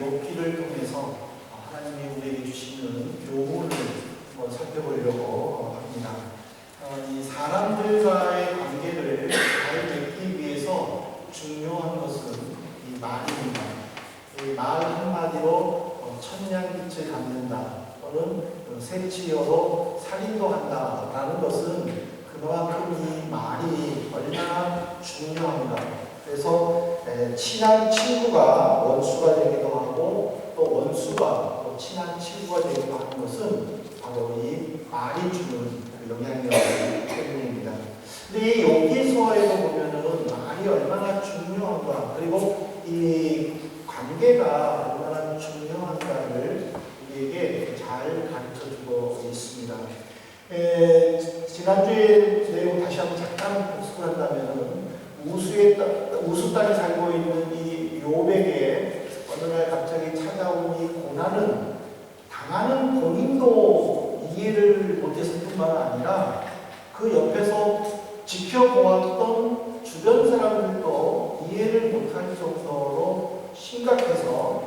욥기를 통해서 하나님이 우리에게 주시는 교훈을 살펴보려고 합니다. 이 사람들과의 관계를 잘 맺기 위해서 중요한 것은 이 말입니다. 이 말 한마디로 천냥빛을 갖는다 또는 새치어로 살인도 한다라는 것은 그만큼 이 말이 얼마나 중요합니다. 그래서 친한 친구가 원수가 되기도 하고 또 원수가 또 친한 친구가 되기도 하는 것은 바로 이 말이 주는 영향이기 때문입니다. 근데 이 욥기서에도 보면은 말이 얼마나 중요한가 그리고 이 관계가 얼마나 중요한가를 우리에게 잘 가르쳐주고 있습니다. 지난주에 내용 다시 한번 잠깐 복습을 한다면 우수 땅에 살고 있는 이 욥에게 어느 날 갑자기 찾아온 이 고난은 당하는 본인도 이해를 못했을 뿐만 아니라 그 옆에서 지켜보았던 주변 사람들도 이해를 못할 정도로 심각해서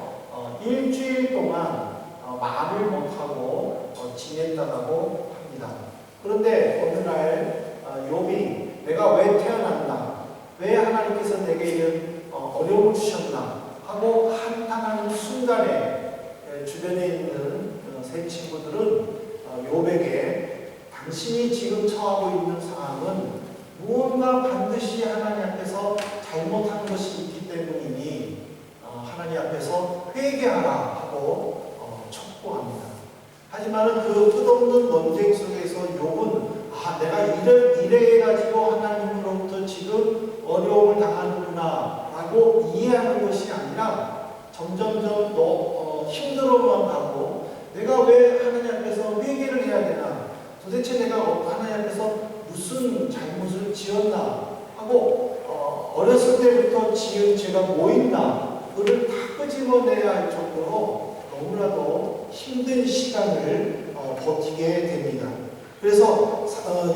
일주일 동안 말을 못하고 지냈다고 합니다. 그런데 어느 날 욥이 내가 왜 태어났나? 왜 하나님께서 내게 이런 어려움을 주셨나? 하고 한탄하는 순간에 주변에 있는 세 친구들은 욥에게 당신이 지금 처하고 있는 상황은 무언가 반드시 하나님 앞에서 잘못한 것이 있기 때문이니 하나님 앞에서 회개하라 하고 촉구합니다. 하지만 그 끝없는 논쟁 속에서 욥은 내가 이래가지고 하나님으로부터 지금 어려움을 당하는구나 라고 이해하는 것이 아니라 점점점 힘들어만 가고 내가 왜 하나님 앞에서 회개를 해야 되나 도대체 내가 하나님 앞에서 무슨 잘못을 지었나 하고 어렸을 때부터 지은 죄가 뭐 있나 그를 다 끄집어내야 할 정도로 너무나도 힘든 시간을 버티게 됩니다. 그래서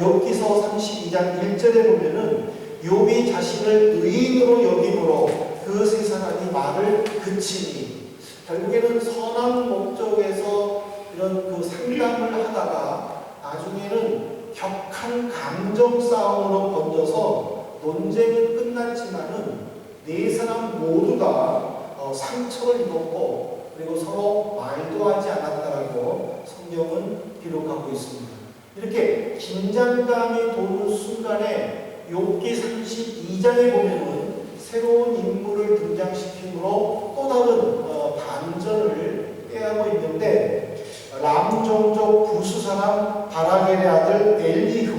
욥기서 32장 1절에 보면은 욥이 자신을 의인으로 여김으로 그 세 사람이 말을 그치니 결국에는 선한 목적에서 이런 그 상담을 하다가 나중에는 격한 감정 싸움으로 번져서 논쟁은 끝났지만은 네 사람 모두가 상처를 입었고 그리고 서로 말도 하지 않았다라고 성경은 기록하고 있습니다. 이렇게 긴장감이 도는 순간에 욥기 32장에 보면은 새로운 인물을 등장시킴으로 또 다른 반전을 꾀하고 있는데 람 종족 부수 사람 바라겔의 아들 엘리후.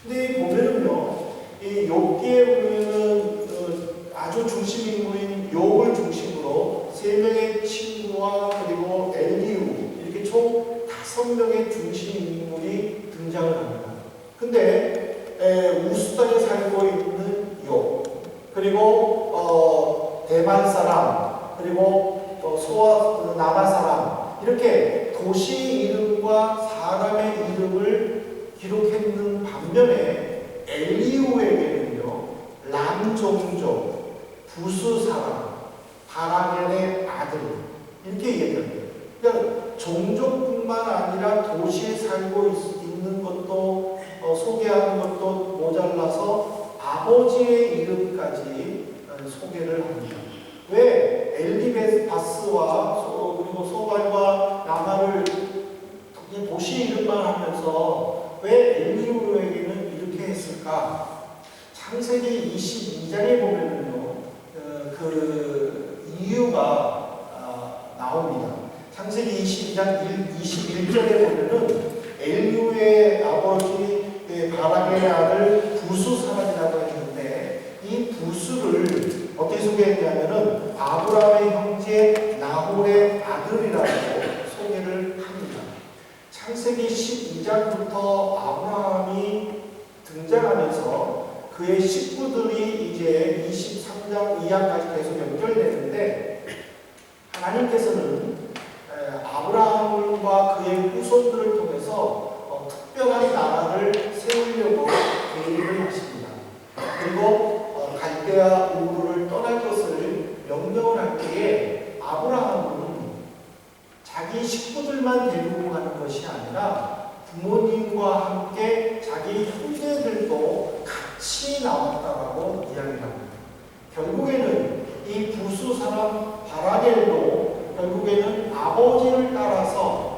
근데 보면은요, 이 욥기에 보면은 아주 중심 인물인 욥을 중심으로 3명의 친구와 그리고 엘리후 이렇게 총 5명의 중심 인물이 등장을 합니다. 근데 우스 땅에 살고 있는 욥 그리고 대만 사람 그리고 남한 사람 이렇게 도시 이름과 사람의 이름을 기록했는 반면에 엘리후에게는요 람 종족 부수 사람 바라겔의 아들 이렇게 얘기합니다. 그러니까 종족뿐만 아니라 도시에 살고 있는 것도 소개하는 것도 모자라서 아버지의 이름까지 소개를 합니다. 왜 엘리베스바스와 그리고 소발과 나마를 도시 이름만 하면서 왜 엘리후에게는 이렇게 했을까? 창세기 22장에 보면은요 그 이유가 나옵니다. 창세기 22장 21절에 보면은 엘리후의 아버지 바라겔의 아들 부수 사람이라고 했는데 이 부수를 어떻게 소개했냐면은 아브라함의 형제 나홀의 아들이라고 소개를 합니다. 창세기 12장부터 아브라함이 등장하면서 그의 식구들이 이제 23장 이하까지 계속 연결되는데 하나님께서는 아브라함과 그의 후손들을 통해서 특별한 나라를 세우려고 계획을 하십니다. 그리고 갈대아 우르를 떠날 것을 명령을 할 때에 아브라함 자기 식구들만 데리고 가는 것이 아니라 부모님과 함께 자기 형제들도 같이 나왔다라고 이야기를 합니다. 결국에는 이 부수 사람 바라겔도 결국에는 아버지를 따라서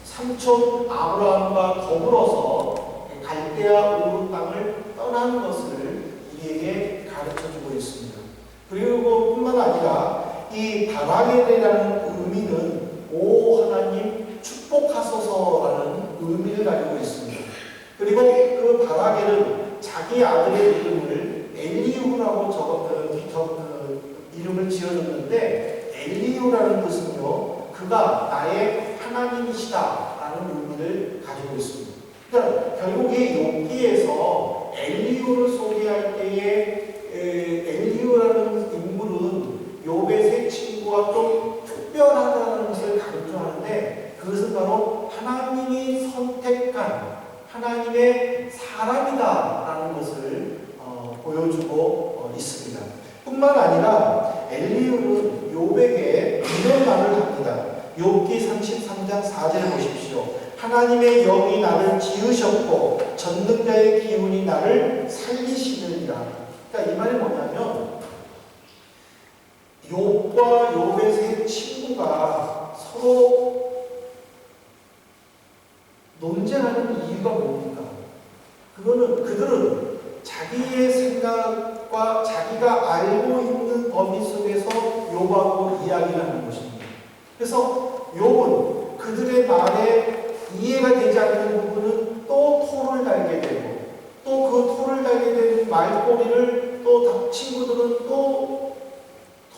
삼촌 아브라함과 더불어서 갈대아 우르 땅을 떠난 것을 우리에게 가르쳐주고 있습니다. 그리고 뿐만 아니라 이 바라겔이라는 의미는 오 하나님 축복하소서라는 의미를 가지고 있습니다. 그리고 그 바라겔은 자기 아들의 이름을 엘리후라고 이름을 지어줬는데 엘리후라는 뜻은요, 그가 나의 하나님이시다라는 의미를 가지고 있습니다. 그러니까 결국 이 욥기에서 엘리후를 소개할 때에 엘리후라는 인물은 욥의 세 친구와 좀 특별하다는 것을 강조하는데 그것은 바로 하나님이 선택한 하나님의 사람이다라는 것을 보여주고 있습니다. 뿐만 아니라 엘리후는 욥에게 이런 말을 합니다. 욥기 33장 4절을 보십시오. 하나님의 영이 나를 지으셨고 전능자의 기운이 나를 살리시느니라. 그러니까 이 말이 뭐냐면 욥과 욥의 세 친구가 서로 논쟁하는 이유가 뭡니까? 그들은 자기의 생각과 자기가 알고 있는 범위 속에서 욥하고 이야기를 하는 것입니다. 그래서 욥은 그들의 말에 이해가 되지 않는 부분은 또 토를 달게 되고 또 그 토를 달게 된 말꼬리를 또 친구들은 또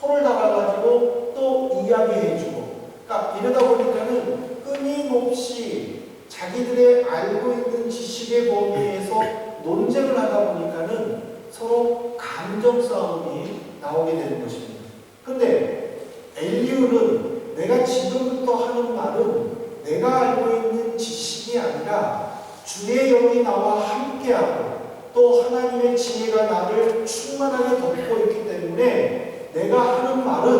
토를 달아가지고 또 이야기해주고 그러니까 이러다 보니까는 끊임없이 자기들의 알고 있는 지식의 범위에서 논쟁을 하다 보니까는 서로 감정 싸움이 나오게 되는 것입니다. 그런데 엘리후는 내가 지금부터 하는 말은 내가 알고 있는 지식이 아니라 주의 영이 나와 함께하고 또 하나님의 지혜가 나를 충만하게 덮고 있기 때문에 내가 하는 말은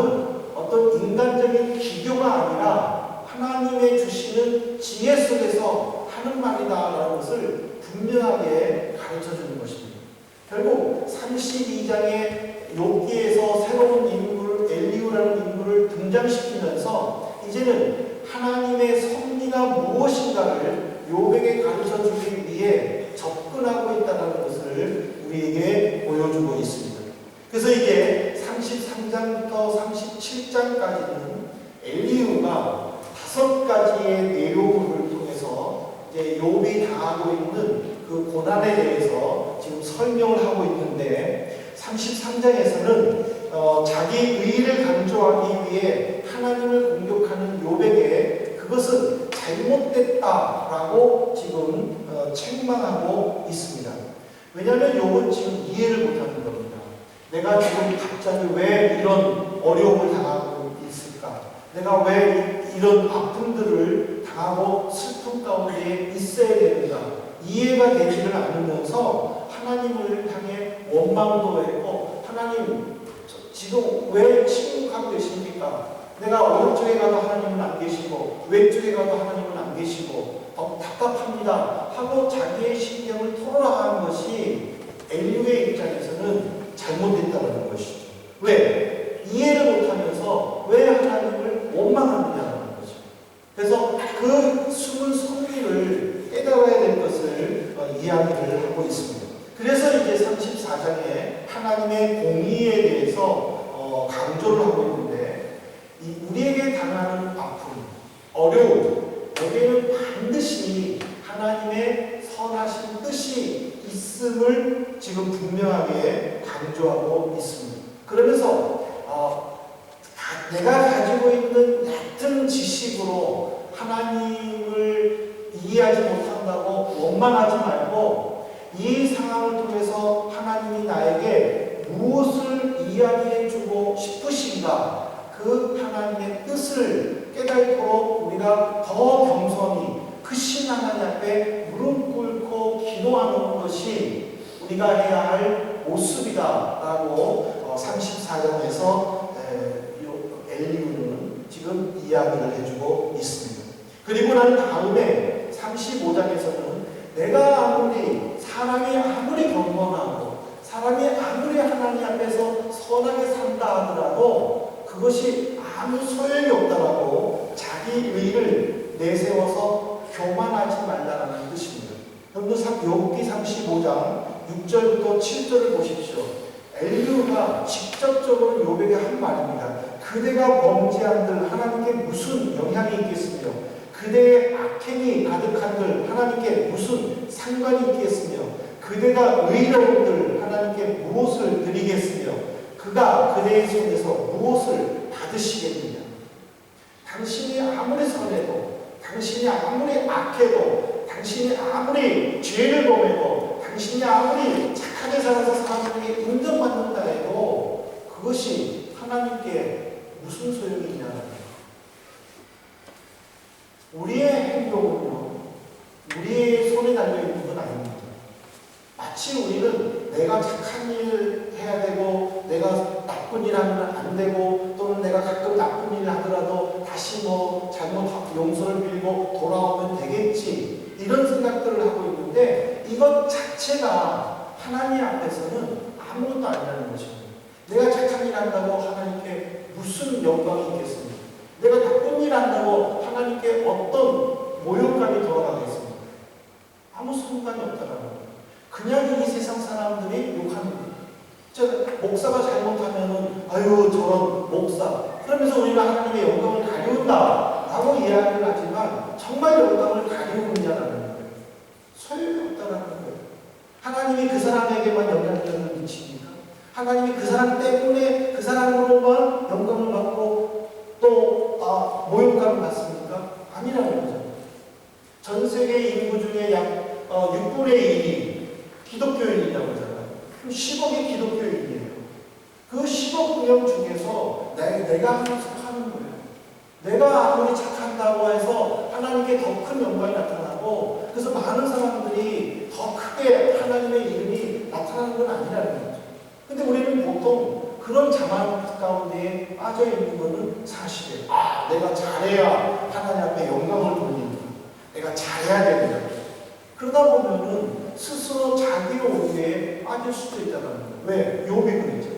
어떤 인간적인 기교가 아니라 하나님의 주시는 지혜 속에서 하는 말이다라는 것을 분명하게 가르쳐주는 것입니다. 결국 32장의 욥기에서 새로운 인물 엘리후라는 인물을 등장시키면서 이제는 하나님의 섭리가 무엇인가를 욥에게 가르쳐주기 위해 접근하고 있다는 것을 우리에게 보여주고 있습니다. 그래서 이게 33장부터 37장까지는 엘리후가 5가지의 내용을 통해서 이제 욥이 당하고 있는 그 고난에 대해서 지금 설명을 하고 있는데 33장에서는 자기 의의를 강조하기 위해 하나님을 공격하는 욥에게 그것은 잘못됐다라고 지금 책망하고 있습니다. 왜냐하면 욥은 지금 이해를 못하는 겁니다. 내가 지금 갑자기 왜 이런 어려움을 당하고 있을까? 내가 왜 이런 아픔들을 당하고 슬픔 가운데 있어야 되는가? 이해가 되지를 않으면서 하나님을 향해 원망도 했고 하나님 지금 왜 침묵하고 계십니까? 내가 오른쪽에 가도 하나님은 안 계시고 왼쪽에 가도 하나님은 안 계시고 답답합니다 하고 자기의 심경을 토로하는 것이 엘리후의 입장에서는 잘못됐다는 것이죠. 왜? 이해를 못하면서 왜 하나님을 원망하느냐는 거죠. 그래서 그 숨은 섭리를 깨달아야 될 것을 이야기를 하고 있습니다. 그래서 이제 34장에 하나님의 공의에 대해서 강조를 하고 있는데 우리에게 당하는 아픔, 어려움, 여기에는 반드시 하나님의 선하신 뜻이 있음을 지금 분명하게 강조하고 있습니다. 그러면서 내가 가지고 있는 얕은 지식으로 하나님을 이해하지 못한다고 원망하지 말고 이 상황을 통해서 하나님이 나에게 무엇을 이야기해주고 싶으신가 그 하나님의 뜻을 깨닫도록 우리가 더 겸손히 크신 하나님 앞에 무릎 꿇고 기도하는 것이 우리가 해야 할 모습이다라고 34장에서 엘리후는 지금 지금 이야기를 해주고 있습니다. 그리고 난 다음에 35장에서는 내가 사람이 아무리 경건하고 사람이 아무리 하나님 앞에서 선하게 산다 하더라도 그것이 아무 소용이 없다라고 자기 의를 내세워서 교만하지 말라는 뜻입니다. 여러분 욥기 35장 6절부터 7절을 보십시오. 엘리후가 직접적으로 욥에게 한 말입니다. 그대가 범죄한들 하나님께 무슨 영향이 있겠으며 그대의 악행이 가득한들 하나님께 무슨 상관이 있겠으며 그대가 의로운들 하나님께 무엇을 드리겠으며 그가 그대의 손에서 무엇을 받으시겠느냐. 당신이 아무리 선해도 당신이 아무리 악해도 당신이 아무리 죄를 범해도 당신이 아무리 착하게 살아서 사람들에게 인정받는다 해도 그것이 하나님께 무슨 소용이 있냐는 거예요. 우리의 행동은요, 우리의 손에 달려있는 건 아닙니다. 마치 우리는 내가 착한 일을 해야 되고 내가 나쁜 일 하면 안 되고 또는 내가 가끔 나쁜 일을 하더라도 다시 잘못 용서를 빌고 돌아오면 되겠지 이런 생각들을 하고 있는데 이것 자체가 하나님 앞에서는 아무것도 아니라는 것입니다. 내가 착한 일 한다고 하나님께 무슨 영광이 있겠습니까? 내가 나쁜 일 한다고 하나님께 어떤 모욕감이 돌아가겠습니까? 아무 상관이 없다라는 거예요. 그냥 이 세상 사람들이 욕하는 거예요. 목사가 잘못하면은 아유 저런 목사 그러면서 우리가 하나님의 영광을 가리운다 라고 이야기를 하지만 정말 영광을 가리우는 자라는 거예요. 소용이 없다라는 거예요. 하나님이 그 사람에게만 영향력을 미칩니까? 하나님이 그 사람 때문에 그 사람으로만 영광을 받고 또 모욕감을 받습니까? 아니라는 거죠. 전 세계 인구 중에 약 6분의 1이 기독교인이라고 하잖아요. 10억의 기독교인이에요. 그 10억 명 중에서 내가 속하는 거예요. 내가 아무리 착한다고 해서 하나님께 더 큰 영광이 나타나고 그래서 많은 사람들이 더 크게 하나님의 이름이 나타나는 건 아니라는 거죠. 근데 우리는 보통 그런 자만 가운데 빠져있는 것은 사실이에요. 내가 잘해야 하나님 앞에 영광을 돌린다. 내가 잘해야 됩니다. 그러다 보면은 스스로 자기의 오류에 빠질 수도 있다는 거예요. 왜? 욥이 그랬죠.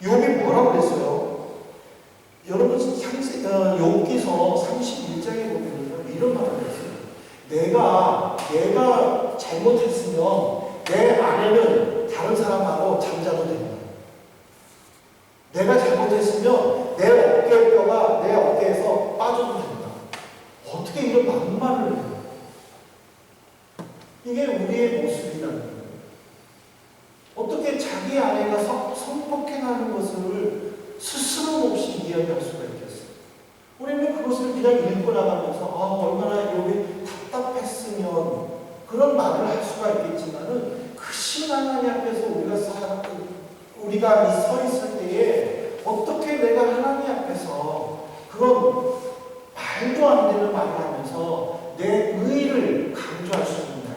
욥이 뭐라고 그랬어요? 여러분 욥기서 31장에 보면요 이런 말을 했어요. 내가 잘못했으면 내 아내는 다른 사람하고 잠자도 된다. 내가 잘못했으면 내 어깨뼈가 내 어깨에서 빠져도 된다. 어떻게 이런 막말을 해요? 이게 우리의 모습이라는 거예요. 어떻게 자기 아내가 성폭행하는 것을 스스럼 없이 이야기할 수가 있겠어요? 우리는 그것을 그냥 읽고 나가면서 얼마나 욥이 답답했으면 그런 말을 할 수가 있겠지만은 그 신하나님 앞에서 우리가 서 있을 때에 어떻게 내가 하나님 앞에서 그런 말도 안 되는 말을 하면서 내 의의를 강조할 수 있느냐.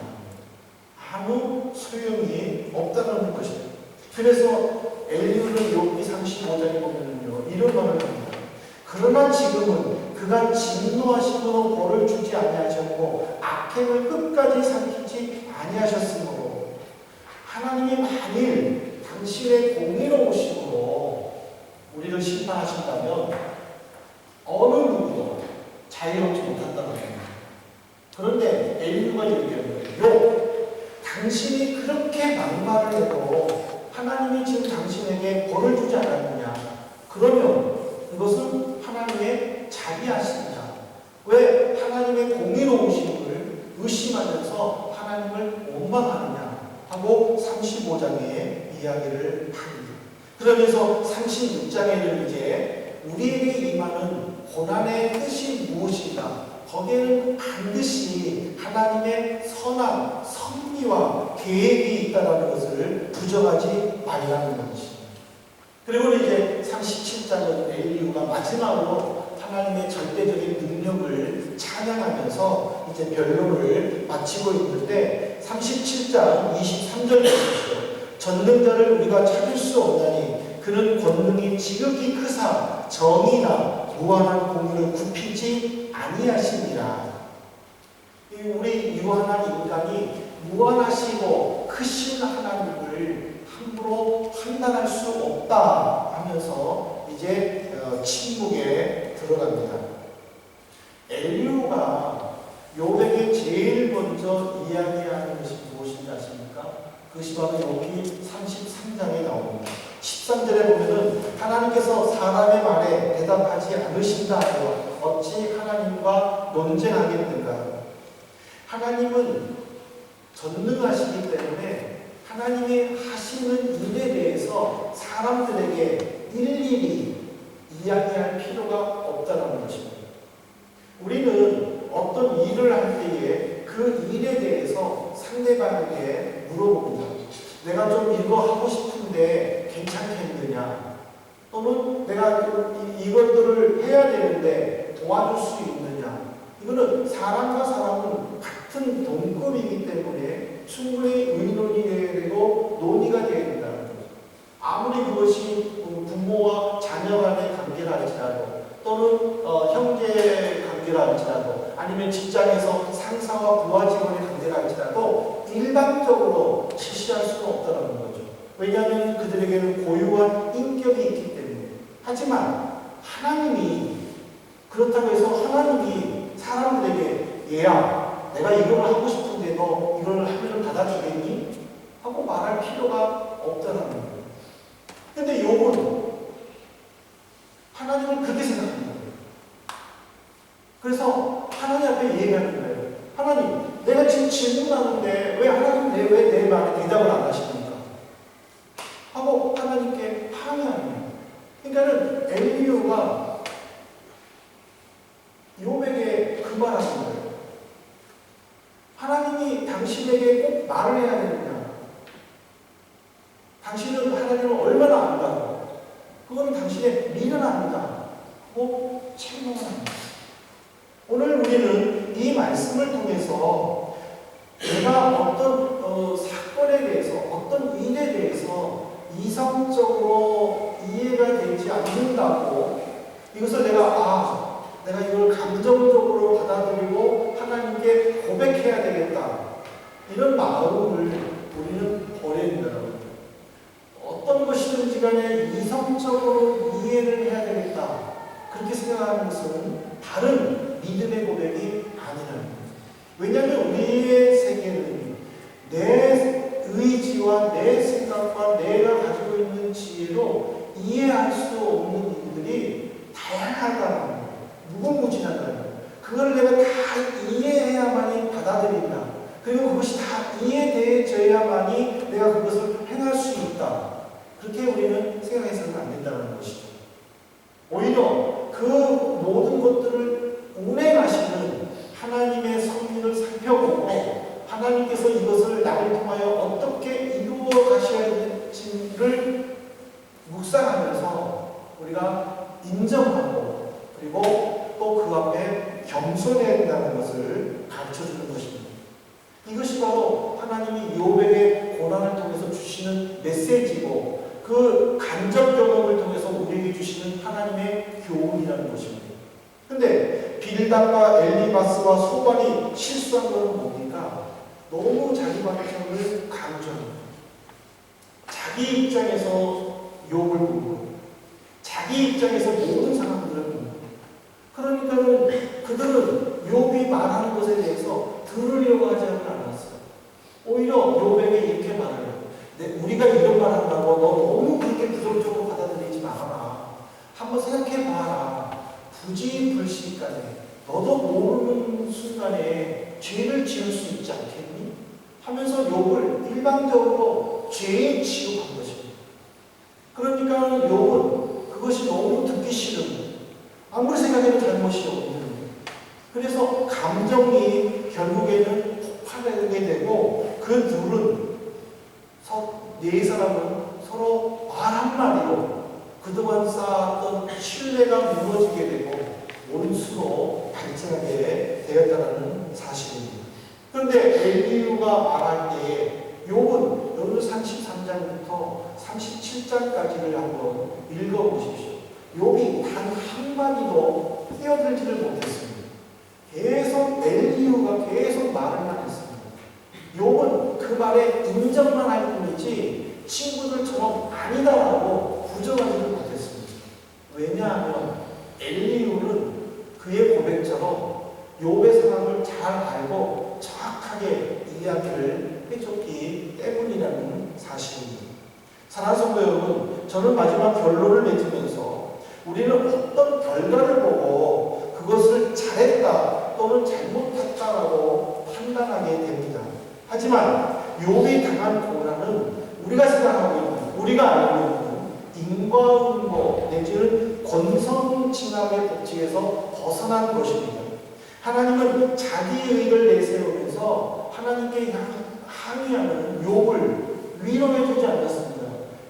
아무 소용이 없다는 것입니다. 그래서 엘리후는 욥기 35장에 보면요 이런 말을 합니다. 그러나 지금은 그가 진노하심으로 벌을 주지 아니하셨고 악행을 끝까지 삼키지 아니하셨으므로 하나님이 만일 당신의 공의로우심으로 우리를 심판하신다면 어느 누구도 자유롭지 못한다는 겁니다. 그런데 엘리후가 얘기하는 거예요. 당신이 그렇게 막말을 해도 하나님이 지금 당신에게 벌을 주지 않았느냐? 그러면 이것은 하나님의 자비하십니다. 왜 하나님의 공의로우심을 의심하면서 하나님을 원망하느냐 하고 35장에 이야기를 합니다. 그러면서 36장에는 이제 우리에게 임하는 고난의 뜻이 무엇인가? 거기에는 반드시 하나님의 선한 섭리와 계획이 있다는 것을 부정하지 말라는 것입니다. 그리고 이제 37장은 엘리후가 마지막으로 하나님의 절대적인 능력을 찬양하면서 이제 변론을 마치고 있는데 37장 23절 보십시오. 전능자를 우리가 찾을 수 없나니 그는 권능이 지극히 크사 정의나 무한한 공의를 굽히지 아니하시니라. 우리 유한한 인간이 무한하시고 크신 하나님을 함부로 판단할 수 없다 하면서 이제 침묵에 들어갑니다. 엘리후가 욥에게 제일 먼저 이야기하는 것이 무엇인지 아십니까? 그것이 바로 욥기 33장에 나옵니다. 13절에 보면은 하나님께서 사람의 말에 대답하지 않으신다 하여 어찌 하나님과 논쟁하겠는가? 하나님은 전능하시기 때문에 하나님이 하시는 일에 대해서 사람들에게 일일이 이야기할 필요가 없다는 것입니다. 우리는 어떤 일을 할 때에 그 일에 대해서 상대방에게 물어봅니다. 내가 좀 이거 하고 싶은데 괜찮겠느냐? 또는 내가 이것들을 해야 되는데 도와줄 수 있느냐? 이거는 사람과 사람은 같은 동급이기 때문에 충분히 의논이 되어야 되고 논의가 되어야 된다는 거죠. 아무리 그것이 부모와 자녀 간의 관계라 할지라도 또는 형제 관계라 할지라도 아니면 직장에서 상사와 부하 직원의 관계라 할지라도 일방적으로 실시할 수는 없다는 거죠. 왜냐하면 그들에게는 고유한 인격이 있기 때문에. 하지만 하나님이 그렇다고 해서 하나님이 사람들에게 얘야 내가 이걸 하고 싶은데 너 이걸 하면 받아주겠니? 하고 말할 필요가 없다는 거예요. 근데 욥은 하나님을 그렇게 생각합니다. 그래서 하나님 앞에 얘기하는 거예요. 하나님, 내가 지금 질문하는데 왜 하나님 왜 내 말에 대답을 안 하십니까? 하고 하나님께 항의하는 거예요. 그러니까는 엘리후가 욥에게 그 말하는 거예요. 하나님이 당신에게 꼭 말을 해야 되느냐? 당신은 하나님을 얼마나 안다고? 그거는 당신의 미련합니다. 하고 책망을 합니다. 오늘 우리는 이 말씀을 통해서 내가 어떤 사건에 대해서 어떤 일에 대해서 이성적으로 이해가 되지 않는다고 이것을 내가 이걸 감정적으로 받아들이고 하나님께 고백해야 되겠다. 이런 마음을 우리는 버려야 된다는 거예요. 어떤 것이든지 간에 이성적으로 이해를 해야 되겠다. 그렇게 생각하는 것은 다른 믿음의 고백이 아니라는 거예요. 왜냐하면 우리의 세계는 내 의지와 내 생각과 내가 가지고 있는 지혜로 이해할 수 없는 일들이 다양하다는 거예요. 무궁무진하다는 거예요. 그걸 내가 다 이해해야만이 받아들인다. 그리고 그것이 다 이해되어야만이 내가 그것을 행할 수 있다. 그렇게 우리는 생각해서는 안 된다는 것이죠. 오히려 그 모든 것들을 운행하시는 하나님의 섭리를 살펴보고 하나님께서 이것을 나를 통하여 어떻게 이루어 가셔야 될지를 묵상하면서 우리가 인정하고 그리고 또 그 앞에 겸손해야 된다는 것을 가르쳐주는 것입니다. 이것이 바로 하나님이 욥에게 고난을 통해서 주시는 메시지고 그 간접 경험을 통해서 우리에게 주시는 하나님의 교훈이라는 것입니다. 근데 빌닷과 엘리바스와 소반이 실수한 것은 뭡니까? 너무 자기 방향을 강조합니다. 자기 입장에서 욥을 보고 자기 입장에서 모든 사람들을 보고 그러니까는 그들은 욥이 말하는 것에 대해서 들으려고 하지 않았어요. 오히려 욥에게 이렇게 말해요. 우리가 이런 말 한다고 너 너무 그렇게 부정적으로 받아들이지 말아라. 한번 생각해봐라. 부지불식간에 너도 모르는 순간에 죄를 지을 수 있지 않겠니? 하면서 욥을 일방적으로 죄인 취급한 것입니다. 그러니까 욥은 그것이 너무 듣기 싫은 아무리 생각해도 잘못이 없는 그래서 감정이 결국에는 폭발하게 되고 그 둘은 네 사람은 서로 말 한마디로 그동안 쌓았던 신뢰가 무너지게 되고 원수로 발전하게 되었다는 사실입니다. 그런데 엘리후가 말할 때에 욥은 여러분 33장부터 37장까지를 한번 읽어보십시오. 욥이 단 한마디도 뛰어들지를 못했습니다. 계속 엘리후가 계속 말을만 했습니다. 욥은 그 말에 인정만 할 뿐이지 친구들처럼 아니다라고 부정하지를 못했습니다. 왜냐하면 엘리후는 그의 고백처럼 욥의 상황을 잘 알고 정확하게 이야기를 해줬기 때문이라는 사실입니다. 사랑하는 성도 여러분, 저는 마지막 결론을 맺으면서 우리는 어떤 결과를 보고 그것을 잘했다 또는 잘못했다라고 판단하게 됩니다. 하지만 욥이 당한 고난은 우리가 생각하고 있는, 우리가 알고 있는 인과응보 내지는 권성징악의 법칙에서 벗어난 것입니다. 하나님은 자기 의를 내세우면서 하나님께 항의하는 욥을 위로해 주지 않았습니다.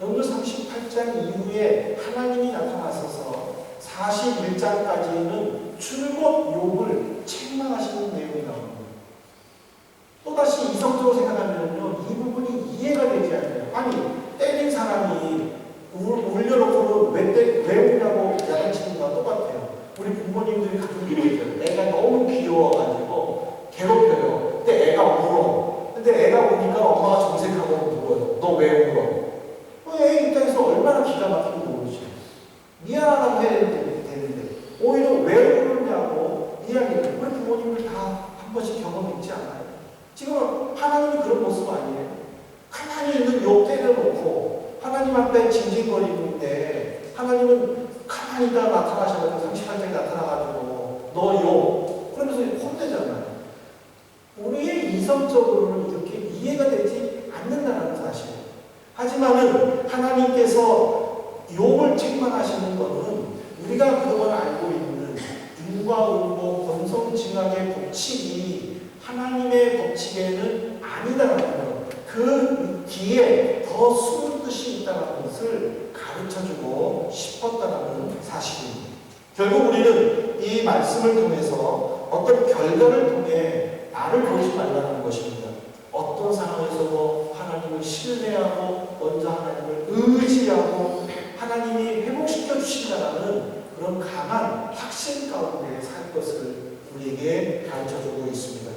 오늘 38장 이후에 하나님이 나타나셔서 41장까지는 줄곧 욥을 책망하시는 내용이 나옵니다. 또다시 이성적으로 생각하면요, 이 부분이 이해가 되지 않아요. 아니, 때린 사람이 울려놓고는 왜 우냐고 야단치는 거와 똑같아요. 우리 부모님들이 가끔 이러죠. 애가 너무 귀여워가지고 괴롭혀요. 근데 애가 울어. 근데 애가 우니까 엄마가 정색하고 물어요. 너 왜 울어? 애 입장에서 얼마나 기가 막히고 모르지. 미안하다고 해야 되는데 오히려 왜 울었냐고 이야기를 우리 부모님들 다 한 번씩 경험 있지 않아요? 지금 하나님이 그런 모습 아니에요? 가만히 있는 욥 때려놓고 하나님 앞에 징징거리는데 하나님은 가만히 있다가 나타나셔가지고 38장에 나타나가지고 너 욥 그러면서 혼내잖아요. 우리의 이성적으로는 이렇게 이해가 되지 않는다는 사실. 하지만은 하나님께서 욥을 책망하시는 것은 우리가 그동안 알고 있는 인과응보 권성징악의 법칙이 하나님의 법칙에는 아니다라는 것, 그 뒤에 더 숨은 뜻이 있다는 것을 가르쳐주고 싶었다는 사실입니다. 결국 우리는 이 말씀을 통해서 어떤 결과를 통해 나를 보지 말라는 것입니다. 어떤 상황에서도 하나님을 신뢰하고 먼저 하나님을 의지하고 하나님이 회복시켜 주신다는 그런 강한 확신 가운데 살 것을 우리에게 가르쳐주고 있습니다.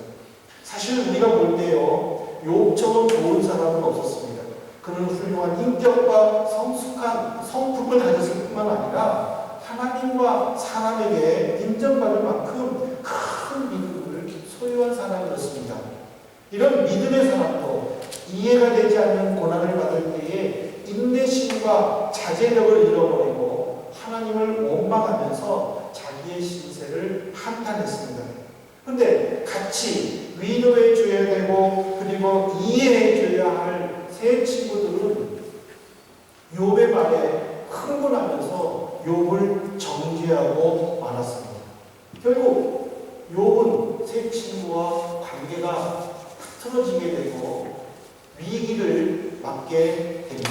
사실 우리가 볼 때요, 욥처럼 좋은 사람은 없었습니다. 그는 훌륭한 인격과 성숙한 성품을 가졌을 뿐만 아니라 하나님과 사람에게 인정받을 만큼 큰 믿음을 소유한 사람이었습니다. 이런 믿음의 사람도 이해가 되지 않는 고난을 받을 때에 인내심과 자제력을 잃어버리고 하나님을 원망하면서 자기의 신세를 한탄했습니다. 그런데 같이 위로해 줘야 되고 그리고 이해해 줘야 할 세 친구들은 욥의 말에 흥분하면서 욥을 정죄하고 말았습니다. 결국 욥은 세 친구와 관계가 틀어지게 되고 위기를 맞게 됩니다.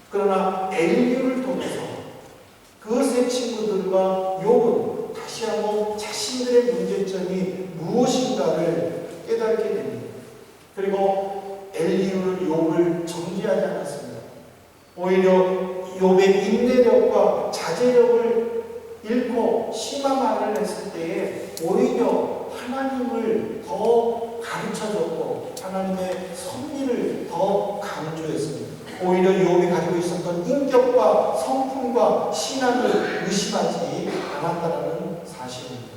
그러나 엘리후를 통해서 그 세 친구들과 욥은 다시 한번 자신들의 문제점이 무엇인가를 깨닫게 됩니다. 그리고 엘리후는 욥을 정죄하지 않았습니다. 오히려 욥의 인내력과 자제력을 잃고 심한 말을 했을 때에 오히려 하나님을 더 가르쳐줬고 하나님의 섭리를 더 강조했습니다. 오히려 욥이 가지고 있었던 인격과 성품과 신앙을 의심하지 않았다는 사실입니다.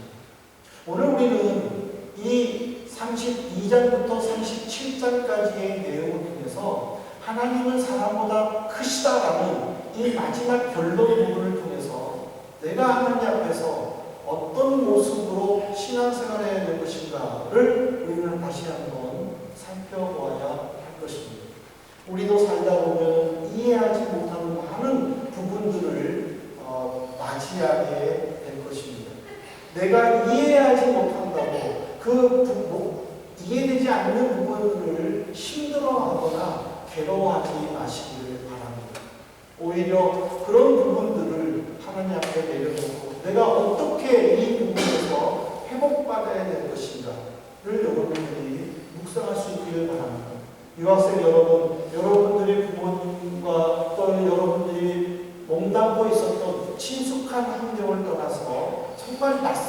오늘 우리는 이 32장부터 37장까지의 내용을 통해서 하나님은 사람보다 크시다라는 이 마지막 결론 부분을 통해서 내가 하나님 앞에서 어떤 모습으로 신앙생활을 해야 될 것인가를 우리는 다시 한번 살펴보아야 할 것입니다. 우리도 살다 보면 이해하지 못하는 많은 부분들을 맞이하게 될 것입니다. 내가 이해하지 못한다고 이해되지 않는 부분을 힘들어하거나 괴로워하지 마시기를 바랍니다. 오히려 그런 부분들을 하나님 앞에 내려놓고 내가 어떻게 이 부분에서 회복받아야 될 것인가를 여러분들이 묵상할 수 있기를 바랍니다. 유학생 여러분, 여러분들의 부모님과 또 여러분들이 몸담고 있었던 친숙한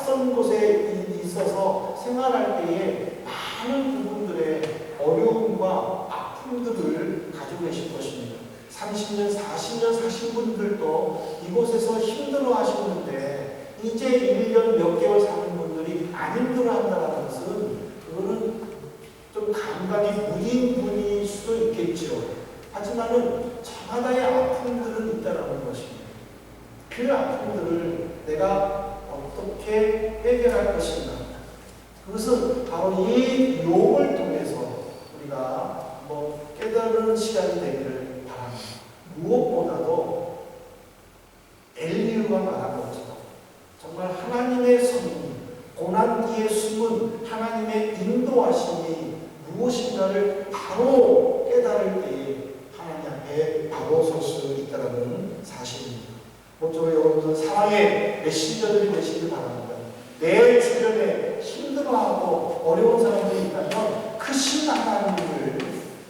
낯선 곳에 있어서 생활할 때에 많은 부분들의 어려움과 아픔들을 가지고 계실 것입니다. 30년, 40년 사신 분들도 이곳에서 힘들어 하시는데 이제 1년 몇 개월 사는 분들이 안 힘들어 한다는 것은 그거는 좀 감각이 무딘 분일 수도 있겠죠. 하지만은 저마다의 아픔들은 있다는 것입니다. 그 아픔들을 내가 어떻게 해결할 것인가. 그것은 바로 이 용을 통해서 우리가 깨달은 시간이 되기를 바랍니다. 무엇보다도 엘리야가 말한 것처럼 정말 하나님의 섭리, 고난 뒤에 숨은 하나님의 인도하심이 무엇인가를 바로 깨달을 때에 하나님 앞에 바로 설 수 있다는 사실입니다. 모쪼록 여러분들 사랑의 메신저들이 되시길 바랍니다. 내 주변에 힘들어하고 어려운 사람들이 있다면 크신 하나님을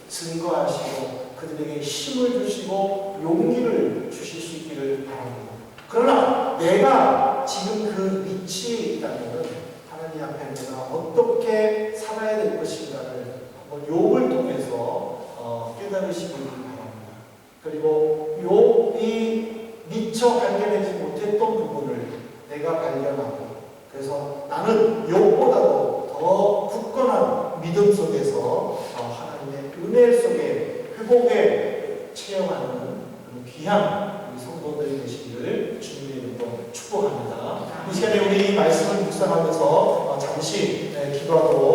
증거하시고 그들에게 힘을 주시고 용기를 주실 수 있기를 바랍니다. 그러나 내가 지금 그 위치에 있다면 하나님 앞에 내가 어떻게 살아야 될 것인가를 한번 욥을 통해서 깨달으시길 바랍니다. 그리고 욥이 미처 발견하지 못했던 부분을 내가 발견하고 그래서 나는 욥보다도 더 굳건한 믿음 속에서 하나님의 은혜 속에 회복에 체험하는 귀한 우리 성도들이 되시기를 주님의 이름으로 축복합니다. 이 시간에 우리 말씀을 묵상하면서 잠시 기도하도록